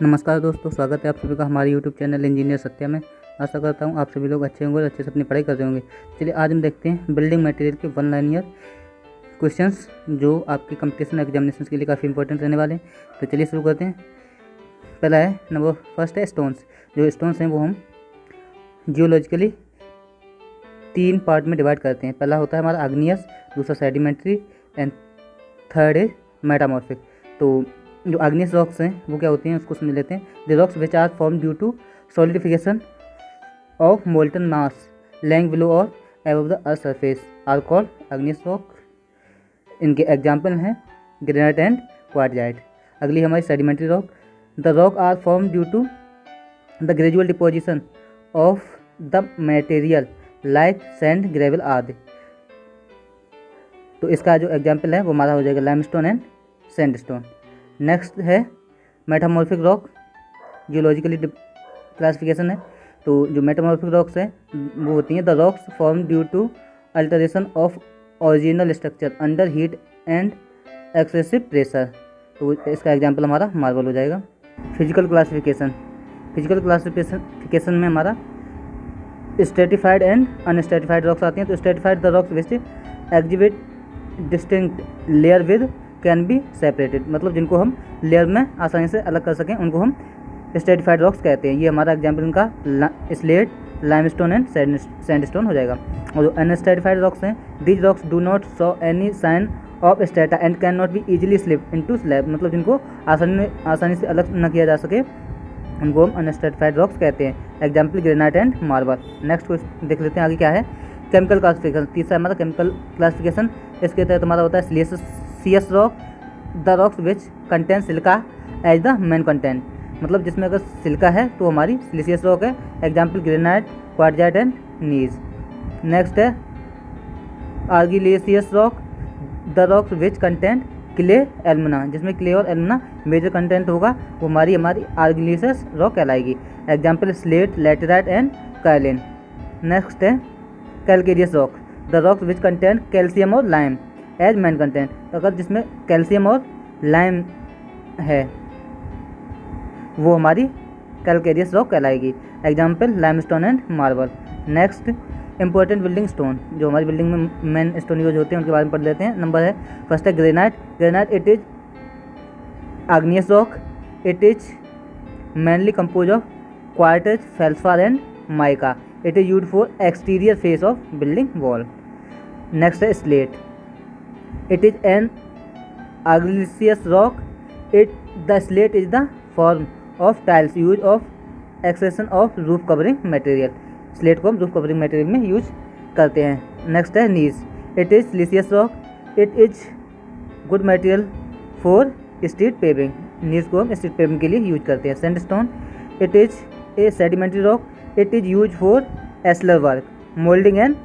नमस्कार दोस्तों, स्वागत है आप सभी का हमारे यूट्यूब चैनल इंजीनियर सत्या में। आशा करता हूँ आप सभी लोग अच्छे होंगे और अच्छे से अपनी पढ़ाई कर रहे होंगे। चलिए आज हम देखते हैं बिल्डिंग मटेरियल के वन लाइनियर क्वेश्चंस जो आपके कंपटीशन एग्जामिनेशन के लिए काफ़ी इंपॉर्टेंट रहने वाले हैं। तो चलिए शुरू करते हैं। पहला है नंबर फर्स्ट है स्टोन्स। जो स्टोन्स हैं वो हम जियोलॉजिकली 3 पार्ट में डिवाइड करते हैं। पहला होता है हमारा आग्नियस, दूसरा sedimentary and third is metamorphic. तो जो आग्नियस रॉक्स हैं वो क्या होती हैं उसको समझ लेते हैं। The rocks which are form due to solidification of molten mass lying below और above the earth surface are called igneous rock. इनके एग्जाम्पल हैं ग्रेनाइट एंड क्वार्टजाइट। अगली हमारी sedimentary rock. The rock are form due to the gradual deposition of the material like sand, gravel आदि। तो इसका जो example है वो हमारा हो जाएगा लाइमस्टोन एंड सैंडस्टोन। नेक्स्ट है मेटामॉर्फिक रॉक। जियोलॉजिकली क्लासिफिकेशन है। तो जो मेटामॉर्फिक रॉक्स हैं वो होती हैं the rocks form due to alteration of original structure under heat and excessive pressure. तो इसका एग्जांपल हमारा मार्बल हो जाएगा। Physical classification. फिजिकल क्लासिफिकेशन में हमारा स्ट्रेटिफाइड एंड अनस्ट्रेटिफाइड रॉक्स आती हैं। तो stratified the rocks which exhibit distinct layer with can be separated, मतलब जिनको हम लेयर में आसानी से अलग कर सकें उनको हम स्ट्रेटिफाइड रॉक्स कहते हैं। ये हमारा एग्जाम्पल इनका स्लेट, लाइमस्टोन एंड सैंडस्टोन हो जाएगा। और जो अनस्ट्रेटिफाइड रॉक्स हैं these rocks do not show any sign of strata and can not be easily slip into slab, मतलब जिनको आसानी से अलग न किया जा सके उनको हम अनस्ट्रेटिफाइड रॉक्स कहते हैं। Example granite and marble. Next question देख लेते हैं आगे क्या है। Chemical classification. तीसरा हमारा केमिकल क्लासिफिकेशन। इसके तहत हमारा होता है siliceous rock. The rocks which contain silica as the main content, मतलब जिसमें अगर सिलिका है तो हमारी सिलिशियस रॉक है। Example granite, quartzite and gneiss. Next है argillaceous rock. The rocks which content clay alumina, जिसमें क्ले और एल्युमिना मेजर कंटेंट होगा वो हमारी आर्गिलेशियस रॉक कहलाएगी। Example slate, laterite and kaolin. Next है calcareous rock. The rocks which content calcium और lime as main content, अगर जिसमें कैल्शियम और लाइम है वो हमारी कैलकेरियस रॉक कहलाएगी। Example limestone and marble. Next important building stone. जो हमारी बिल्डिंग में मेन स्टोन यूज होते हैं उनके बारे में पढ़ लेते हैं। नंबर है फर्स्ट है granite. Granite it is igneous rock. It is mainly compose of quartz, felspar and mica. It is use for exterior face of building wall. Next है slate. It is an argillaceous rock. The slate is the form of tiles used of extraction of roof covering material. Slate को हम roof covering material में use करते हैं। Next है gneiss. It is siliceous rock. It is good material for street paving. Gneiss को हम street paving के लिए यूज करते हैं। Sandstone. It is a sedimentary rock. It is use for ashlar work, moulding and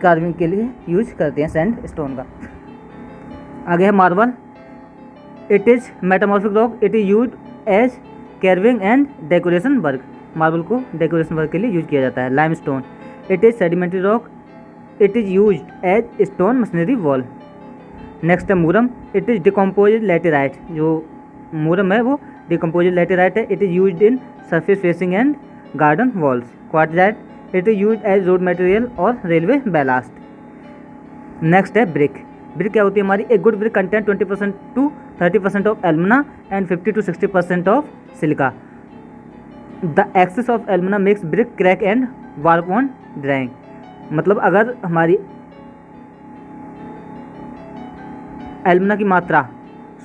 carving के लिए use करते हैं सैंड स्टोन का। आगे है marble. It is metamorphic rock. It is use as carving and decoration work. Marble को decoration work के लिए यूज किया जाता है। Limestone. It is sedimentary rock. It is use as stone masonry wall. Next है murrum. It is decompose laterite. जो मूरम है वो डिकम्पोज लैटेराइट है। It is use in surface facing and garden walls. Quartzite. It is use as road material और railway ballast. Next है brick. Brick क्या होती है हमारी? A good brick content 20% to 30% of alumina and 50 to 60% of silica. The excess of alumina makes brick crack and warp on drying, मतलब अगर हमारी alumina की मात्रा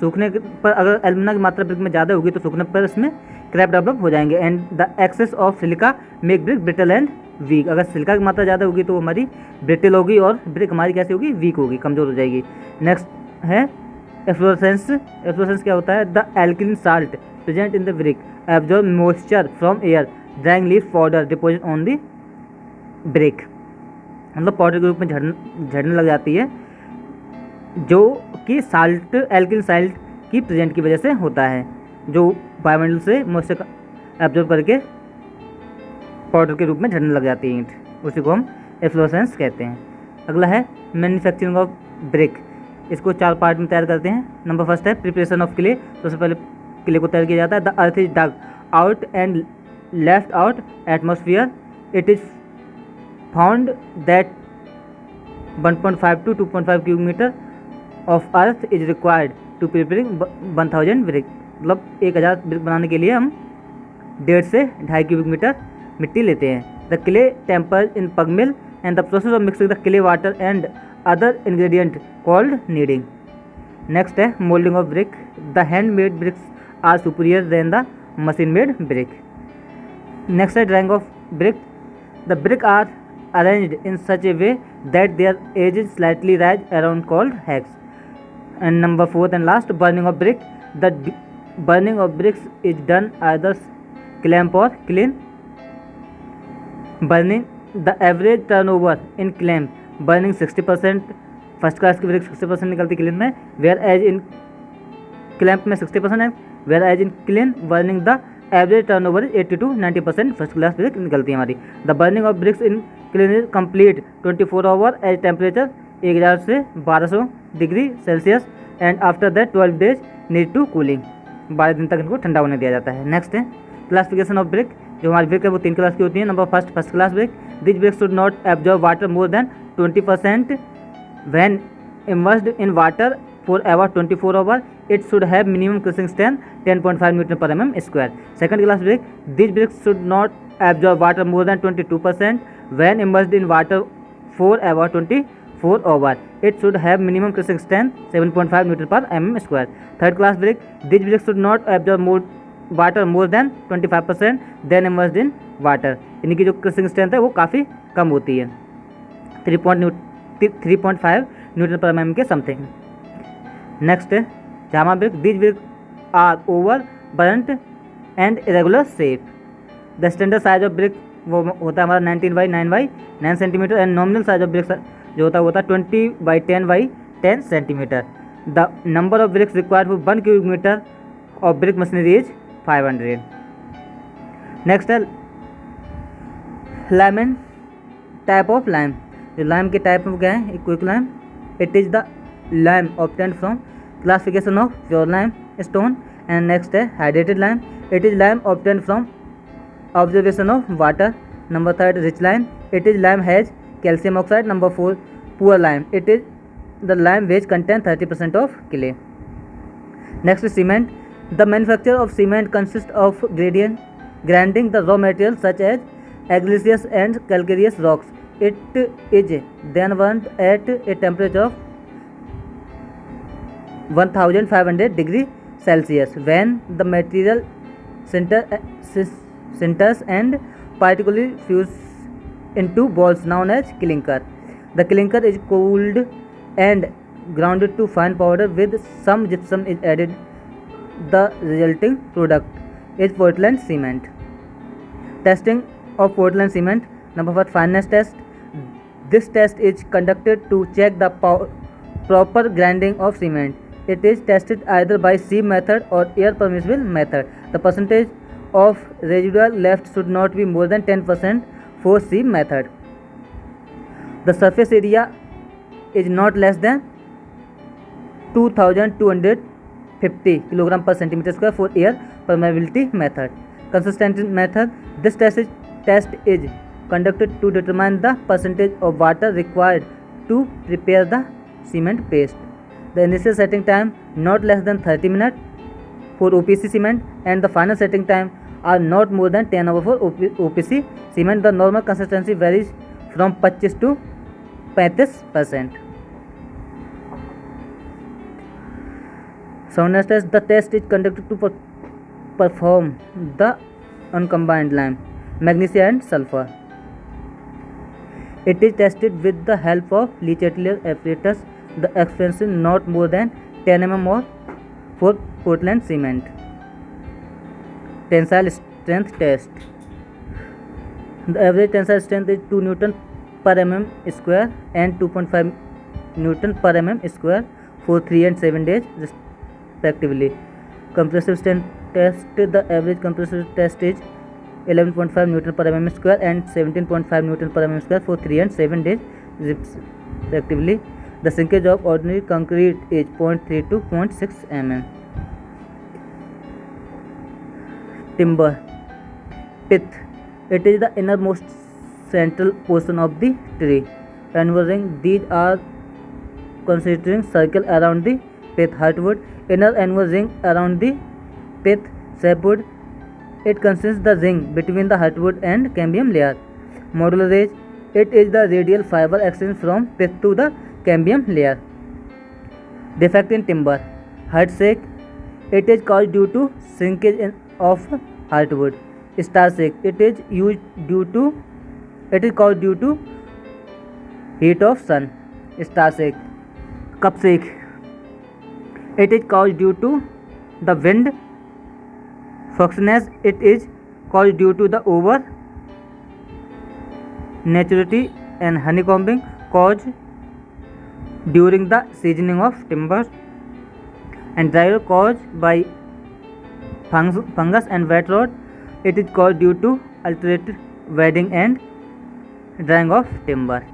सूखने पर, अगर एल्युमिना की मात्रा ब्रिक में ज़्यादा होगी तो सूखने पर इसमें क्रैक डेवलप हो जाएंगे। And the excess of silica make brick brittle and weak. अगर सिलिका की मात्रा ज़्यादा होगी तो हमारी ब्रिटल होगी और ब्रिक हमारी कैसी होगी? वीक होगी, कमज़ोर हो जाएगी। नेक्स्ट है एफ्लोरेसेंस। एफ्लोरेसेंस क्या होता है? The alkaline salt present in the brick absorb moisture from air, drawing leaf powder deposit on the brick, मतलब पाउडर के रूप में झड़ने लग जाती है, जो कि साल्ट, एल्कलीन साल्ट की प्रेजेंट की वजह से होता है, जो वायुमंडल से मॉइस्चर एब्जॉर्ब करके पाउडर के रूप में झड़ने लग जाती है ईंट, उसी को हम एफ्लोरेसेंस कहते हैं। अगला है मैन्युफैक्चरिंग ऑफ ब्रिक। इसको 4 पार्ट में तैयार करते हैं। नंबर फर्स्ट है प्रिपरेशन ऑफ क्ले। सबसे पहले किले को तैयार किया जाता है। The earth is dug out and left out atmosphere, it is found that 1.5 to 2.5 cubic metre of earth is required to preparing 1000 brick. मतलब 1000 ब्रिक बनाने के लिए हम 1.5 से 2.5 क्यूबिक मीटर मिट्टी लेते हैं। The clay tempered in pug mill and the process of mixing the clay water and other ingredient called kneading. Next है moulding of brick. The hand made bricks are superior than the machine made brick. Next है drying of brick. The brick are arranged in such a way that their edges slightly rise around called hacks. And number 4th and last, burning of brick. The burning of bricks is done either clamp or kiln. Burning, the average turnover in clamp burning 60%, first class की brick 60% निकलती clean में, where as in clamp में 60% है, whereas in kiln burning the average turnover 80 to 90% first class brick निकलती है हमारी। The burning of bricks in kiln is complete 24 hour as temperature 1000 से 1200 degree Celsius and after that 12 days need to cooling. 12 दिन तक इनको ठंडा होने दिया जाता है। नेक्स्ट है क्लासिफिकेशन ऑफ ब्रिक। जो हमारी ब्रिक है वो 3 क्लास की होती है। Number first class brick. This brick should not absorb water more than 20% when immersed in water for ever 24 hours. It should have minimum crushing strength 10.5 Newton per mm square. Second class brick. These bricks should not absorb water more than 22% when immersed in water for ever 24 hours. It should have minimum crushing strength 7.5 Newton per mm square. Third class brick. These bricks should not absorb water more than 25% then immersed in water. इनकी जो crushing strength है वो काफ़ी कम होती है, 3.5 Newton पर mm के something. Next है jhama brick. These brick are over burnt and irregular shape. The standard size of brick वो होता है हमारा 19/9/9 centimetre and nominal size of brick जो होता है 20/10/10 centimetre. The number of bricks required for 1 cubic metre of brick masonry is 500। Next है lime and type of lime. जो lime के टाइप में क्या है, quick lime. It is the lime obtained from classification of pure lime stone. And next है hydrated lime. It is lime obtained from observation of water. Number 3 rich lime. It is lime has calcium oxide. Number 4 poor lime. It is the lime which contain 30% of clay. Next cement. The manufacture of cement consist of grinding the raw material such as arenaceous and calcareous rocks. It is then burned at a temperature of 1500 degree Celsius. When the material sinters and particularly fuse into balls known as clinker. The clinker is cooled and grounded to fine powder with some gypsum is added. The resulting product is Portland cement. Testing of Portland cement. Number 1 fineness test. This test is conducted to check the proper grinding of cement. It is tested either by sieve method or air permeable method. The percentage of residual left should not be more than 10% for sieve method. The surface area is not less than 2250 kg per centimeter square for air permeability method. Consistency method. This test is conducted to determine the percentage of water required to prepare the cement paste. The initial setting time not less than 30 minutes for OPC cement and the final setting time are not more than 10 hours for OPC cement. The normal consistency varies from 25 to 35%. Soundness test. The test is conducted to perform the uncombined lime, magnesia and sulfur. It is tested with the help of Leach-Atelier apparatus. The expansion not more than 10 mm or for Portland cement. Tensile strength test. The average tensile strength is 2 Newton per mm square and 2.5 Newton per mm square for 3 and 7 days respectively. Compressive strength test. The average compressive test is 11.5 Newton per mm square and 17.5 Newton per mm square for 3 and 7 days respectively. The shrinkage of ordinary concrete is 0.3 to 0.6 mm. timber. Pith. It is the innermost central portion of the tree. Enversing. These are concentric circle around the pith. Heartwood. Inner enversing around the pith. Sapwood. It consists the ring between the heartwood and cambium layer. Modular age. It is the radial fiber extends from pith to the cambium layer. Defect in timber. Heart shake. It is caused due to shrinkage of heartwood. Star shake. It is caused due to heat of sun. Star shake. Cup shake. It is caused due to the wind. Foxiness. It is caused due to the over naturity and honeycombing caused during the seasoning of timber. And dry rot caused by fungus and wet rot. It is caused due to alternated weathering and drying of timber.